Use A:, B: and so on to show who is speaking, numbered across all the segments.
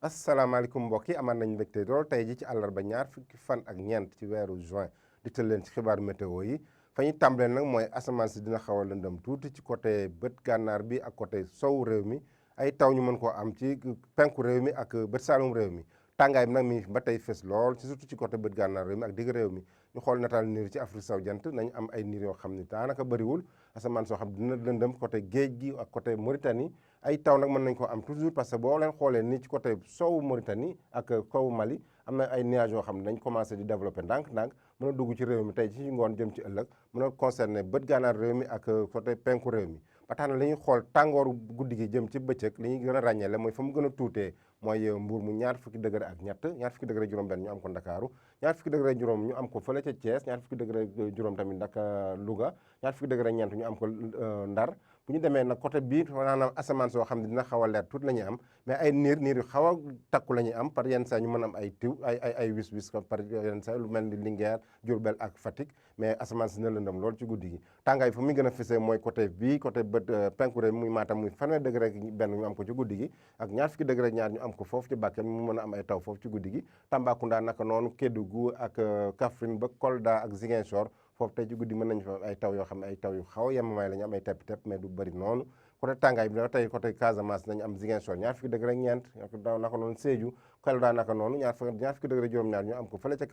A: asalaamaaleykum mbokk yi amaan nañ mbégte lool tey ji ci àllarba ñaar fukki fan ak ñeent ci weeru juin di tël leen ci xibaaru météo yi fa ñu tàmbalee nag mooy asamaan si dina xaw a lëndëm tuuti ci côté bët gànnaar bi ak côté sowu réew mi ay taw ñu mën koo am ci penku réew mi ak bët saalum réew mi tàngaay bi nag mi ba tey fës lool ci surtout ci côté bët gànnaar réew mi ak digg réew mi ñu xool nataal niir ci Afrique sowu jant nañ am ay niir yoo xam ne daanaka bëriwul asamaan soo xam dina lëndëm côté géej gi ak côté Mauritanie ay taw nag mën nañ ko am toujours parce que boo leen xoolee nii ci côté sowu Mauritanie ak kawu Mali am na ay nuages yoo xam ne dañ commencé di développer ndànk-ndànk mën a dugg ci réew mi tey ci ngoon jëm ci ëllëg mën a concerner bët gànnaar réew mi ak côté penku réew mi ba tax na li ñuy xool tàngooru guddi gi jëm ci bëccëg li ñuy gën a ràññeele mooy fa mu gën a tuutee mooy Mbuur mu ñaar fukki degré ak ñett ñaar fukki degré juróom benn ñu am ko Ndakaaru ñaar fukki degré juróom ñu am ko fële ca Thiès ñaar fukki degré juróom tamit Dakar Louga ñaar fukki degré ñeent ñu am ko Ndar bu ñu demee nag côté bii maanaam asamaan soo xam ne dina xaw a leer tuuti la ñuy am mais ay niir yu xaw a takku la ñuy am par yenn saa ñu mën am ay tiw ay wis par yenn saa lu mel ni Linguère Diourbel ak Fatick mais asamaan si dina lëndëm lool ci guddi gi tàngaay fa muy gën a fësee mooy côté bii côté bët penku réew muy Matam muy fanweer degré benn ñu am ko ci guddi gi ak ñaar fukki degré ñaar ñu am ko foofu ci Bakel mu mën a am ay taw foofu ci guddi gi Tambacounda naka noonu Kédougou ak Kaffrine ba Kolda ak Ziguinchor foofu tey ci guddi mën nañu fa ay taw yoo xam ne ay taw yu xaw a yemamaay la ñu am ay tepp-tepp mais du bëri noonu côté tàngaay bi tey côté Casamance nañu am Ziguinchor ñaar fukki degré ñeent naka noonu Sédhiou Kolda naka noonu ñaar fukki degré juróom-ñaar ñu am ko fële ca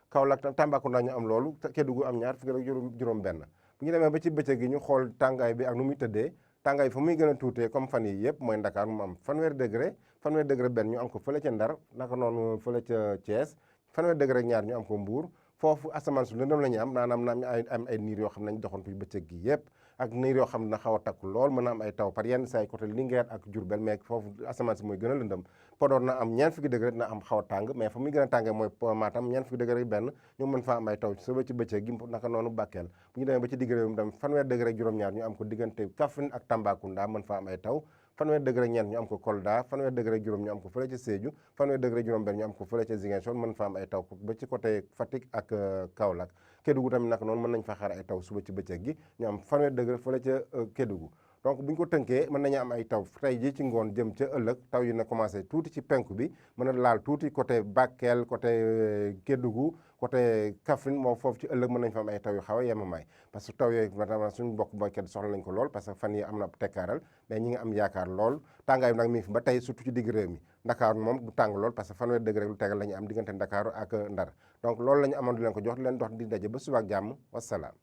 A: Kaolack Tambacounda ñu am loolu Kédougou am ñaar fukki degré juróom benn bu ñu demee ba ci bëccëg gi ñu xool tàngaay bi ak nu muy tëddee tàngaay fa muy gën a tuutee comme fan yi yëpp mooy Dakar mu am fanweer degré benn ñu am ko fële ca Ndar naka noonu fële ca Thiès fanweer degré ñaar ñu am ko Mbour foofu asamaan su lëndëm la ñu am maanaam na am ay niir yoo xam ne nañ doxantu bëccëg gi yëpp ak niir yoo xam ne na xaw a takku lool mën a am ay taw par yenn saa yi côté Linguère ak Diourbel mais foofu asamaan si mooy gën a lëndëm Podor na am ñeent fukki degré na am xaw a tàng mais fa muy gën a tàngee mooy Matam ñeent fukki degré benn ñu mën faa am ay taw suba ci bëccëg gi naka noonu Bakel bu ñu demee ba ci digg réew mi tam fanweer degré juróom-ñaar ñu am ko diggante Kaffrine ak Tambacounda mën faa am ay taw fanweer degré ñeent ñu am ko Kolda fanweer degré juróom ñu am ko fële ca Sédhiou fanweer degré juróom benn ñu am ko fële ca Ziguinchor mën fa am ay taw ba ci côté Fatick ak Kaolack Kédougou tamit naka noonu mën nañ fa xaar ay taw suba ci bëccëg gi ñu am fanweer degré fële ca Kédougou donc bu ñu ko tënkee mën nañu am ay taw tey jii ci ngoon jëm ca ëllëg taw yi na commencé tuuti ci penku bi mën a laal tuuti côté Bakel côté Kédougou côté Kaffrine moo foofu ci ëllëg mën nañ fa am ay taw yu xaw a yemamaay parce que taw yooyu vraiment suñu bokk baykat soxla nañ ko lool parce que fan yi am na tekkaaral mais ñi ngi am yaakaar lool tàngaay bi nag mi fi ba tey surtout ci digg réew mi Ndakaaru moom du tàng lool parce que fanweer degré lu tegal la ñu am diggante Ndakaaru ak Ndar donc loolu la ñu amoon di leen ko jox di leen dox di daje ba suba ak jàmm wasalaam